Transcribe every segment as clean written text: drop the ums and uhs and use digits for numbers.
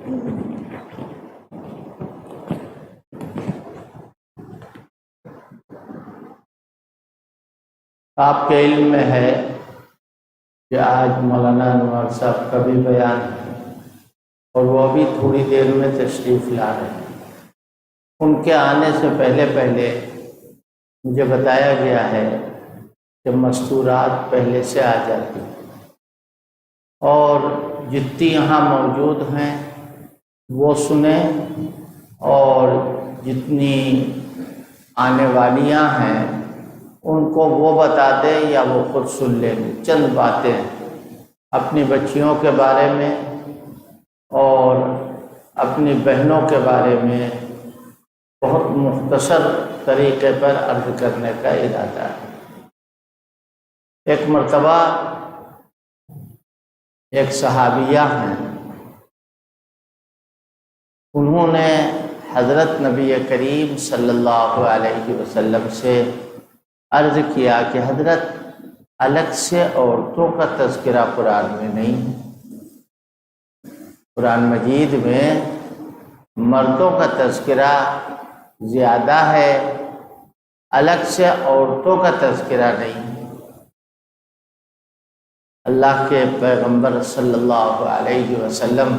آپ کے علم میں ہے کہ آج مولانا انور صاحب کا بھی بیان ہے اور وہ بھی تھوڑی دیر میں تشریف لا رہے ہیں۔ ان کے آنے سے پہلے مجھے بتایا گیا ہے کہ مستورات پہلے سے آ جاتی ہیں اور جتنی یہاں موجود ہیں وہ سنیں اور جتنی آنے والیاں ہیں ان کو وہ بتا دیں یا وہ خود سن لیں گے۔ چند باتیں اپنی بچیوں کے بارے میں اور اپنی بہنوں کے بارے میں بہت مختصر طریقے پر عرض کرنے کا ارادہ ہے۔ ایک مرتبہ ایک صحابیہ ہیں، انہوں نے حضرت نبی کریم صلی اللہ علیہ وسلم سے عرض کیا کہ حضرت الگ سے عورتوں کا تذکرہ قرآن میں نہیں ہے، قرآن مجید میں مردوں کا تذکرہ زیادہ ہے، الگ سے عورتوں کا تذکرہ نہیں ہے۔ اللہ کے پیغمبر صلی اللہ علیہ وسلم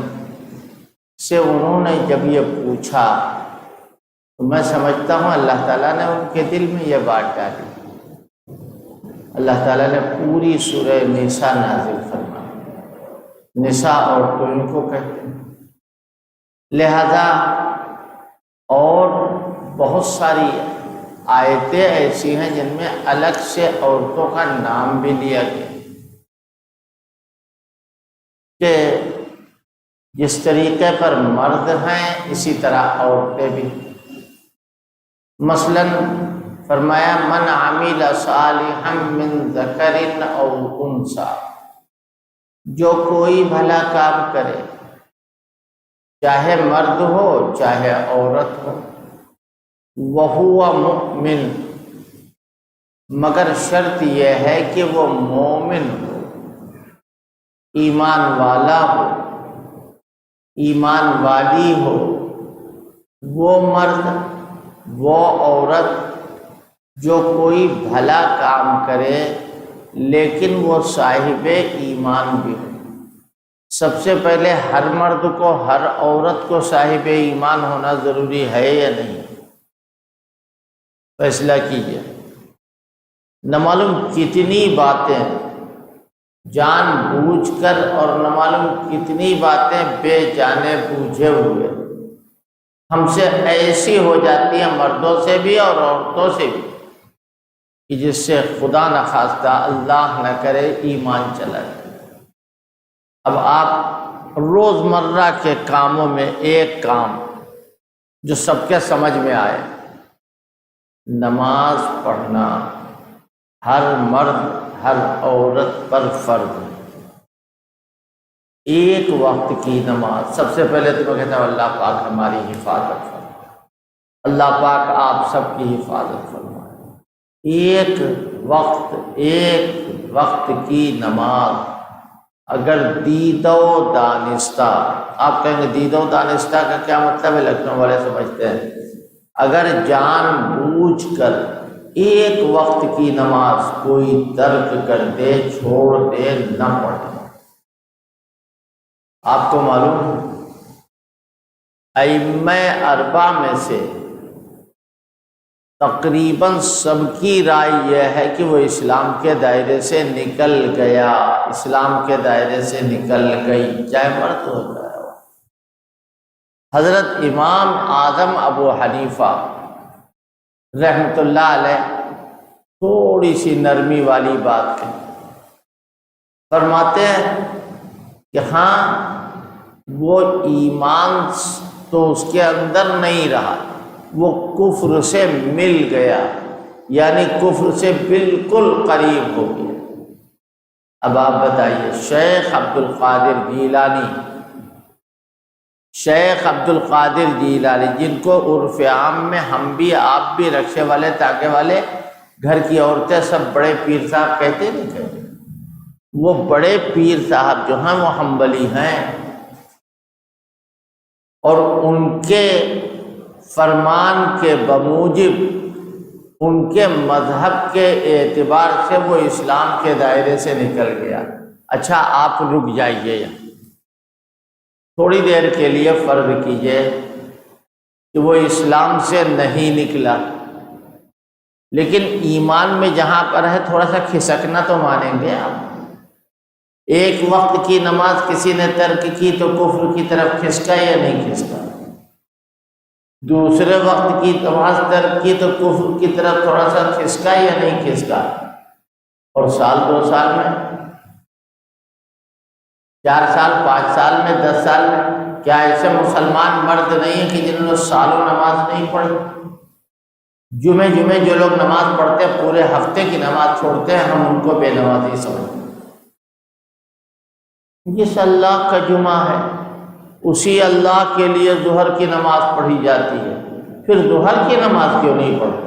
سے انہوں نے جب یہ پوچھا تو میں سمجھتا ہوں اللہ تعالیٰ نے ان کے دل میں یہ بات ڈالی۔ اللہ تعالیٰ نے پوری سورہ نساء نازل فرمائی، نساء عورتوں کو کہتے ہیں، لہذا اور بہت ساری آیتیں ایسی ہیں جن میں الگ سے عورتوں کا نام بھی لیا گیا کہ جس طریقے پر مرد ہیں اسی طرح عورتیں بھی۔ مثلا فرمایا من عمل صالحا من ذکر او انثی، جو کوئی بھلا کام کرے چاہے مرد ہو چاہے عورت ہو، وہو مؤمن، مگر شرط یہ ہے کہ وہ مومن ہو، ایمان والا ہو، ایمان والی ہو، وہ مرد وہ عورت جو کوئی بھلا کام کرے لیکن وہ صاحب ایمان بھی ہو۔ سب سے پہلے ہر مرد کو ہر عورت کو صاحب ایمان ہونا ضروری ہے یا نہیں؟ فیصلہ کیجیے۔ نہ معلوم کتنی باتیں جان بوجھ کر اور نہ معلوم کتنی باتیں بے جانے بوجھے ہوئے ہم سے ایسی ہو جاتی ہیں، مردوں سے بھی اور عورتوں سے بھی، کہ جس سے خدا نخواستہ اللہ نہ کرے ایمان چلا جائے۔ اب آپ روزمرہ کے کاموں میں ایک کام جو سب کے سمجھ میں آئے، نماز پڑھنا ہر مرد ہر عورت پر فرض ہے۔ ایک وقت کی نماز، سب سے پہلے تو میں کہتا ہوں اللہ پاک ہماری حفاظت فرمائے، اللہ پاک آپ سب کی حفاظت فرمائے۔ ایک وقت کی نماز اگر دید و دانستہ، آپ کہیں گے دید و دانستہ کا کیا مطلب ہے؟ لکھنؤ والے سمجھتے ہیں اگر جان بوجھ کر ایک وقت کی نماز کوئی ترک کر دے، چھوڑ دے، نہ پڑھے۔ آپ کو معلوم ہے ائمہ اربعہ میں سے تقریباً سب کی رائے یہ ہے کہ وہ اسلام کے دائرے سے نکل گیا، اسلام کے دائرے سے نکل گئی، چاہے مرد ہو جائے۔ حضرت امام اعظم ابو حنیفہ رحمۃ اللہ علیہ تھوڑی سی نرمی والی بات ہے، فرماتے ہیں کہ ہاں وہ ایمان تو اس کے اندر نہیں رہا، وہ کفر سے مل گیا، یعنی کفر سے بالکل قریب ہو گیا۔ اب آپ بتائیے شیخ عبد القادر جیلانی جن کو عرف عام میں ہم بھی آپ بھی رکشے والے تاکے والے گھر کی عورتیں سب بڑے پیر صاحب کہتے نہیں کہتے، وہ بڑے پیر صاحب جو ہیں وہ حنبلی ہیں، اور ان کے فرمان کے بموجب ان کے مذہب کے اعتبار سے وہ اسلام کے دائرے سے نکل گیا۔ اچھا آپ رک جائیے یہاں، تھوڑی دیر کے لیے فرض کیجئے کہ وہ اسلام سے نہیں نکلا، لیکن ایمان میں جہاں پر ہے تھوڑا سا کھسکنا تو مانیں گے آپ۔ ایک وقت کی نماز کسی نے ترک کی تو کفر کی طرف کھسکا یا نہیں کھسکا؟ دوسرے وقت کی نماز ترک کی تو کفر کی طرف تھوڑا سا کھسکا یا نہیں کھسکا؟ اور سال 2 سال میں، 4 سال، 5 سال میں، 10 سال میں، کیا ایسے مسلمان مرد نہیں ہیں کہ جنہوں نے سالوں نماز نہیں پڑھی؟ جمعے جو لوگ نماز پڑھتے ہیں پورے ہفتے کی نماز چھوڑتے ہیں، ہم ان کو بے نمازی سمجھتے ہیں۔ جس اللہ کا جمعہ ہے اسی اللہ کے لیے ظہر کی نماز پڑھی جاتی ہے، پھر ظہر کی نماز کیوں نہیں پڑھتے؟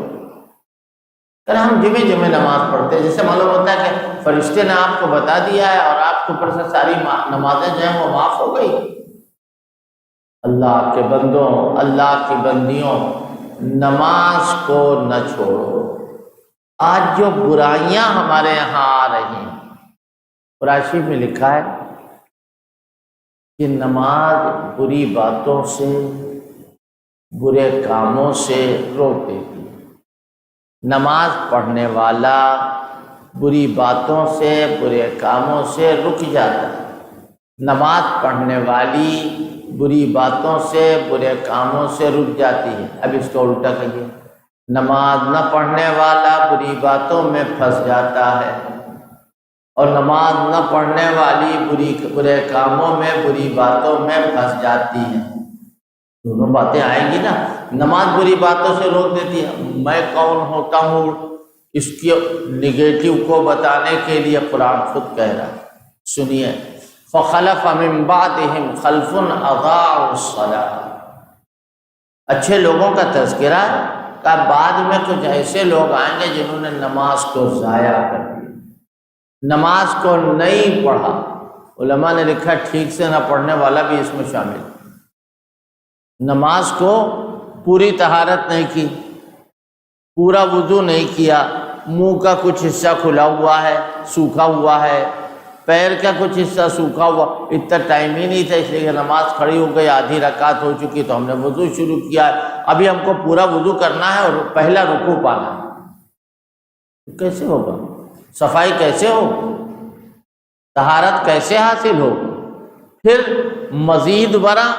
اگر ہم جمعے نماز پڑھتے ہیں، جیسے معلوم ہوتا ہے کہ فرشتے نے آپ کو بتا دیا ہے اور آپ کے اوپر سے ساری نمازیں جو ہیں وہ معاف ہو گئی۔ اللہ کے بندوں، اللہ کی بندیوں، نماز کو نہ چھوڑو۔ آج جو برائیاں ہمارے یہاں آ رہی ہیں، قرآن شریف میں لکھا ہے کہ نماز بری باتوں سے، برے کاموں سے روک دیتی ہے۔ نماز پڑھنے والا بری باتوں سے، برے کاموں سے رک جاتا ہے۔ نماز پڑھنے والی بری باتوں سے، برے کاموں سے رک جاتی ہے۔ اب اس کو الٹا کہیے، نماز نہ پڑھنے والا بری باتوں میں پھنس جاتا ہے، اور نماز نہ پڑھنے والی برے کاموں میں، بری باتوں میں پھنس جاتی ہے۔ دونوں باتیں آئیں گی نا۔ نماز بری باتوں سے روک دیتی ہے۔ میں کون ہوتا ہوں اس کی نگیٹو کو بتانے کے لیے قرآن خود کہہ رہا ہے، سنیے، فَخَلَفَ مِن بَعْدِهِمْ خَلْفٌ أَضَاعُوا الصَّلَاةَ۔ اچھے لوگوں کا تذکرہ ہے کہ بعد میں کچھ ایسے لوگ آئیں گے جنہوں نے نماز کو ضائع کر دیا، نماز کو نہیں پڑھا۔ علماء نے لکھا ٹھیک سے نہ پڑھنے والا بھی اس میں شامل ہے۔ نماز کو پوری طہارت نہیں کی، پورا وضو نہیں کیا، منہ کا کچھ حصہ کھلا ہوا ہے، سوکھا ہوا ہے، پیر کا کچھ حصہ سوکھا ہوا، اتنا ٹائم ہی نہیں تھا اس لیے کہ نماز کھڑی ہو گئی، آدھی رکعت ہو چکی تو ہم نے وضو شروع کیا، ابھی ہم کو پورا وضو کرنا ہے اور پہلا رکوع پانا ہے۔ کیسے ہوگا؟ صفائی کیسے ہو؟ طہارت کیسے حاصل ہو؟ پھر مزید برآں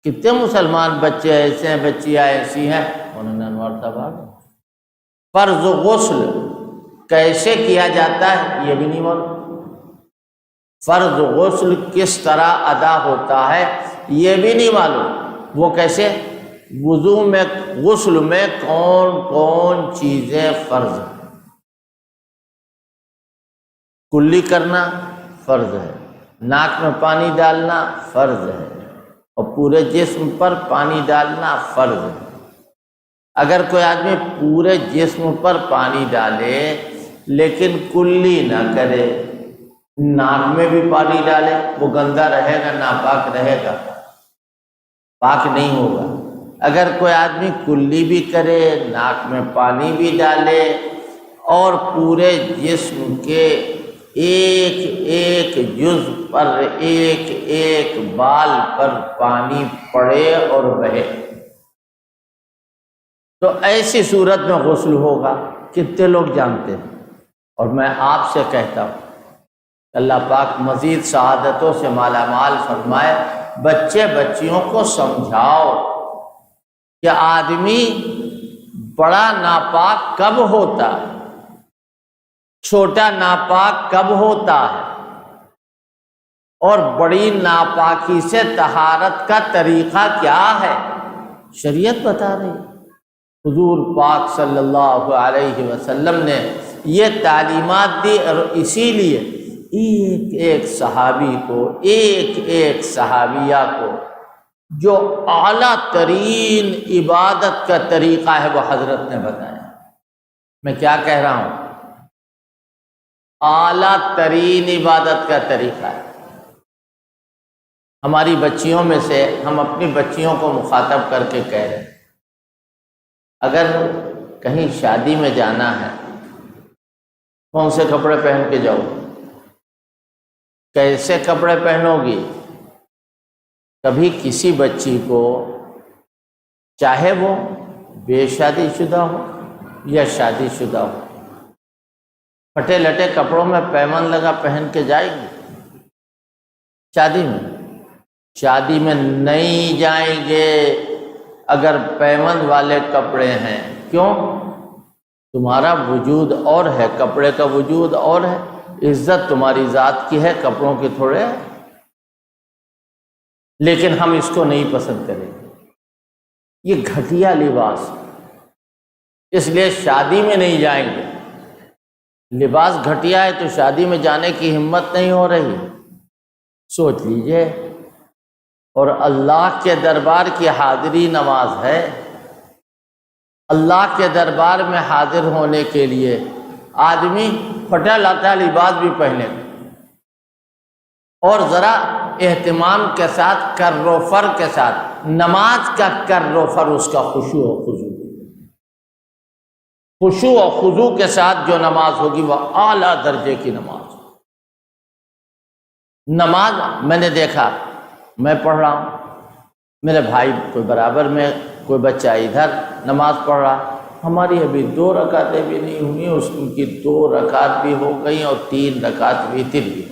کتنے مسلمان بچے ایسے ہیں، بچیاں ایسی ہیں، انہوں نے انوار صاحب فرض غسل کیسے کیا جاتا ہے یہ بھی نہیں معلوم، فرض غسل کس طرح ادا ہوتا ہے یہ بھی نہیں معلوم۔ وہ کیسے؟ وضو میں، غسل میں کون کون چیزیں فرض ہیں؟ کلی کرنا فرض ہے، ناک میں پانی ڈالنا فرض ہے، اور پورے جسم پر پانی ڈالنا فرض ہے۔ اگر کوئی آدمی پورے جسم پر پانی ڈالے لیکن کلی نہ کرے، ناک میں بھی پانی ڈالے، وہ گندا رہے گا، ناپاک رہے گا، پاک نہیں ہوگا۔ اگر کوئی آدمی کلی بھی کرے، ناک میں پانی بھی ڈالے، اور پورے جسم کے ایک ایک جز پر، ایک ایک بال پر پانی پڑے اور بہے، تو ایسی صورت میں غسل ہوگا۔ کتنے لوگ جانتے ہیں؟ اور میں آپ سے کہتا ہوں اللہ پاک مزید سعادتوں سے مالا مال فرمائے۔ بچے بچیوں کو سمجھاؤ کہ آدمی بڑا ناپاک کب ہوتا ہے، چھوٹا ناپاک کب ہوتا ہے، اور بڑی ناپاکی سے طہارت کا طریقہ کیا ہے، شریعت بتا رہی ہے۔ حضور پاک صلی اللہ علیہ وسلم نے یہ تعلیمات دی، اور اسی لیے ایک ایک صحابی کو، ایک ایک صحابیہ کو جو اعلیٰ ترین عبادت کا طریقہ ہے وہ حضرت نے بتایا۔ میں کیا کہہ رہا ہوں؟ اعلیٰ ترین عبادت کا طریقہ ہے۔ ہماری بچیوں میں سے ہم اپنی بچیوں کو مخاطب کر کے کہہ رہے ہیں، اگر کہیں شادی میں جانا ہے کون سے کپڑے پہن کے جاؤ، کیسے کپڑے پہنو گی؟ کبھی کسی بچی کو، چاہے وہ بے شادی شدہ ہو یا شادی شدہ ہو، پھٹے لٹے کپڑوں میں پیمن لگا پہن کے جائے گی شادی میں؟ شادی میں نہیں جائیں گے اگر پیمن والے کپڑے ہیں۔ کیوں؟ تمہارا وجود اور ہے، کپڑے کا وجود اور ہے، عزت تمہاری ذات کی ہے، کپڑوں کی تھوڑے ہے۔ لیکن ہم اس کو نہیں پسند کریں گے، یہ گھٹیا لباس، اس لیے شادی میں نہیں جائیں گے۔ لباس گھٹیا ہے تو شادی میں جانے کی ہمت نہیں ہو رہی، سوچ لیجئے۔ اور اللہ کے دربار کی حاضری نماز ہے۔ اللہ کے دربار میں حاضر ہونے کے لیے آدمی پھٹا لٹا لباس بھی پہنے اور ذرا اہتمام کے ساتھ، کر و فر کے ساتھ، نماز کا کر و فر، اس کا خشوع و خضوع، خشوع و خضوع کے ساتھ جو نماز ہوگی وہ اعلیٰ درجے کی نماز۔ نماز میں نے دیکھا، میں پڑھ رہا ہوں، میرے بھائی کوئی برابر میں، کوئی بچہ ادھر نماز پڑھ رہا، ہماری ابھی 2 رکعتیں بھی نہیں ہوئی، اس کی 2 رکعت بھی ہو گئی اور 3 رکعت وتر بھی۔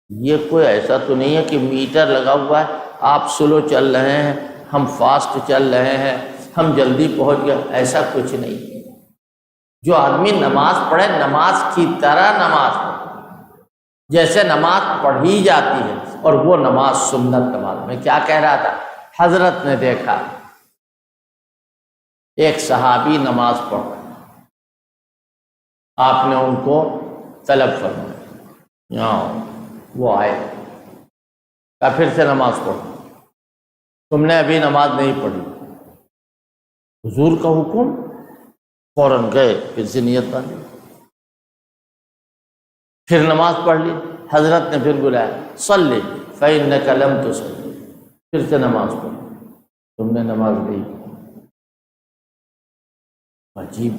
یہ کوئی ایسا تو نہیں ہے کہ میٹر لگا ہوا ہے، آپ سلو چل رہے ہیں، ہم فاسٹ چل رہے ہیں، ہم جلدی پہنچ گئے، ایسا کچھ نہیں۔ جو آدمی نماز پڑھے نماز کی طرح نماز پڑھے، جیسے نماز پڑھی جاتی ہے، اور وہ نماز سنت نماز۔ میں کیا کہہ رہا تھا؟ حضرت نے دیکھا ایک صحابی نماز پڑھ رہا، آپ نے ان کو طلب فرمایا، یہاں وہ آئے، کہا پھر سے نماز پڑھو، تم نے ابھی نماز نہیں پڑھی۔ حضور کا حکم، فوراً گئے، پھر سے نیت باندھی، پھر نماز پڑھ لی۔ حضرت نے پھر بلایا، صلی فإنک لم تصلی، پھر سے نماز پڑھ، تم نے نماز نہیں پڑھی۔ عجیب،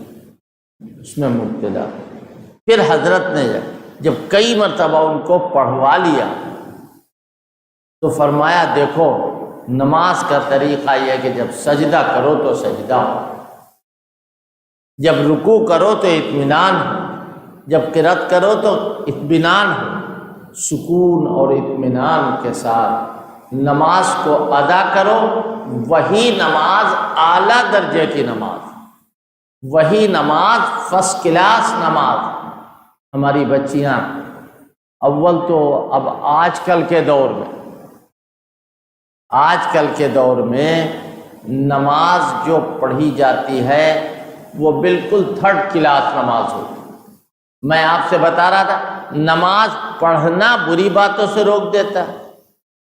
اس میں مبتلا۔ پھر حضرت نے جب کئی مرتبہ ان کو پڑھوا لیا تو فرمایا، دیکھو نماز کا طریقہ یہ ہے کہ جب سجدہ کرو تو سجدہ ہو، جب رکوع کرو تو اطمینان ہو، جب قرأت کرو تو اطمینان ہو، سکون اور اطمینان کے ساتھ نماز کو ادا کرو۔ وہی نماز اعلیٰ درجے کی نماز، وہی نماز فرسٹ کلاس نماز۔ ہماری بچیاں اول تو اب آج کل کے دور میں نماز جو پڑھی جاتی ہے وہ بالکل 3rd کلاس نماز ہوتی۔ میں آپ سے بتا رہا تھا، نماز پڑھنا بری باتوں سے روک دیتا ہے،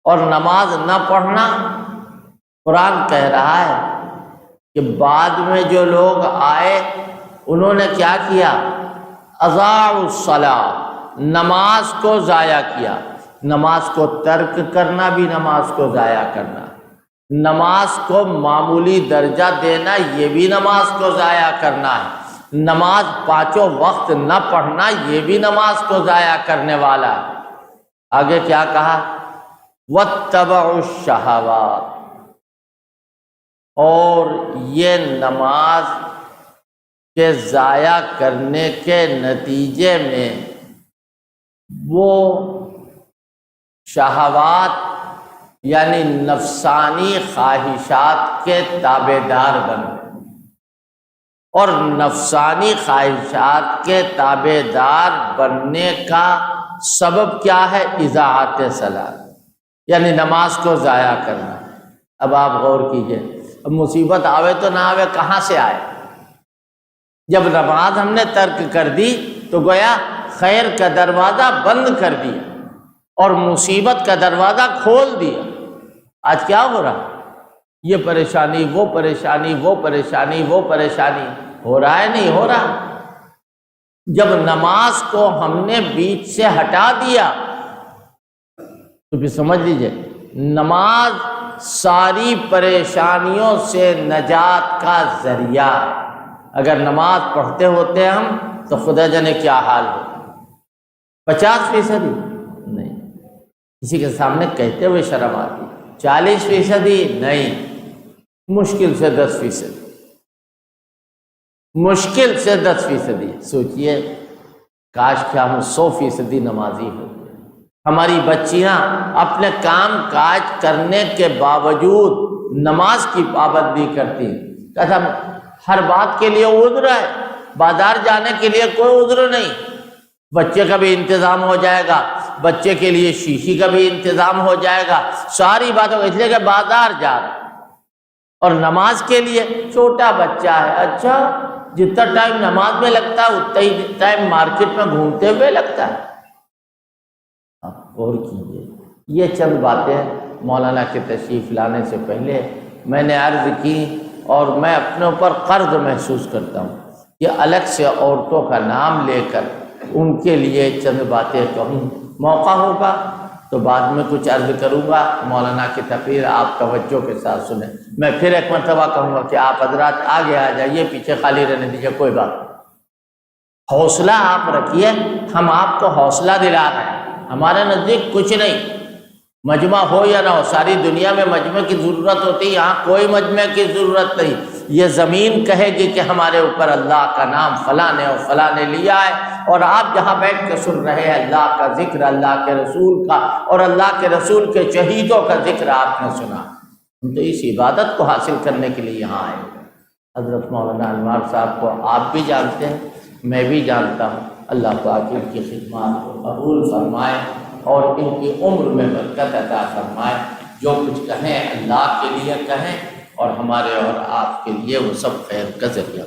اور نماز نہ پڑھنا، قرآن کہہ رہا ہے کہ بعد میں جو لوگ آئے انہوں نے کیا کیا؟ اضاعوا الصلاۃ، نماز کو ضائع کیا۔ نماز کو ترک کرنا بھی نماز کو ضائع کرنا، نماز کو معمولی درجہ دینا یہ بھی نماز کو ضائع کرنا ہے، نماز 5 وقت نہ پڑھنا یہ بھی نماز کو ضائع کرنے والا ہے۔ آگے کیا کہا؟ واتبعوا الشہوات، اور یہ نماز کے ضائع کرنے کے نتیجے میں وہ شہوات یعنی نفسانی خواہشات کے تابع دار بنے، اور نفسانی خواہشات کے تابع دار بننے کا سبب کیا ہے؟ اضاعت صلاۃ، یعنی نماز کو ضائع کرنا۔ اب آپ غور کیجئے، اب مصیبت آوے تو نہ آوے، کہاں سے آئے؟ جب نماز ہم نے ترک کر دی تو گویا خیر کا دروازہ بند کر دیا اور مصیبت کا دروازہ کھول دیا۔ آج کیا ہو رہا؟ یہ پریشانی، وہ پریشانی، وہ پریشانی، وہ پریشانی، ہو رہا ہے نہیں ہو رہا؟ جب نماز کو ہم نے بیچ سے ہٹا دیا تو پھر سمجھ لیجئے نماز ساری پریشانیوں سے نجات کا ذریعہ ہے۔ اگر نماز پڑھتے ہوتے ہم تو خدا جانے کیا حال ہو، 50% نہیں، کسی کے سامنے کہتے ہوئے شرم آتی، 40% نہیں، مشکل سے 10%، مشکل سے 10%۔ سوچئے کاش کہ ہم 100% نمازی ہو۔ ہماری بچیاں اپنے کام کاج کرنے کے باوجود نماز کی پابندی کرتی، کہتا ہر بات کے لیے عذر ہے، بازار جانے کے لیے کوئی عذر نہیں، بچے کا بھی انتظام ہو جائے گا، بچے کے لیے شیشی کا بھی انتظام ہو جائے گا، ساری باتوں اس لیے کہ بازار جا رہا۔ اور نماز کے لیے چھوٹا بچہ ہے، اچھا جتنا ٹائم نماز میں لگتا ہے اتنا ہی ٹائم مارکیٹ میں گھومتے ہوئے لگتا ہے۔ اور کیجیے، یہ چند باتیں مولانا کے تشریف لانے سے پہلے میں نے عرض کی، اور میں اپنے اوپر قرض محسوس کرتا ہوں کہ الگ سے عورتوں کا نام لے کر ان کے لیے چند باتیں کہوں۔ موقع ہوگا تو بعد میں کچھ عرض کروں گا، مولانا کی تقریر آپ توجہ کے ساتھ سنیں۔ میں پھر ایک مرتبہ کہوں گا کہ آپ حضرات آگے آ جائیے، پیچھے خالی رہنے دیجیے، کوئی بات نہیں۔ حوصلہ آپ رکھیے، ہم آپ کو حوصلہ دلا رہے ہیں، ہمارے نزدیک کچھ نہیں، مجمع ہو یا نہ ہو، ساری دنیا میں مجمع کی ضرورت ہوتی ہے، یہاں کوئی مجمع کی ضرورت نہیں۔ یہ زمین کہے گی کہ ہمارے اوپر اللہ کا نام فلاں نے اور فلاں نے لیا ہے، اور آپ جہاں بیٹھ کے سن رہے ہیں اللہ کا ذکر، اللہ کے رسول کا اور اللہ کے رسول کے شہیدوں کا ذکر آپ نے سنا، ہم تو اس عبادت کو حاصل کرنے کے لیے یہاں آئے۔ حضرت مولانا انوار صاحب کو آپ بھی جانتے ہیں، میں بھی جانتا ہوں، اللہ پاک ان کی خدمات کو قبول فرمائے اور ان کی عمر میں برکت عطا فرمائے۔ جو کچھ کہیں اللہ کے لیے کہیں، اور ہمارے اور آپ کے لیے وہ سب خیر کا ذریعہ۔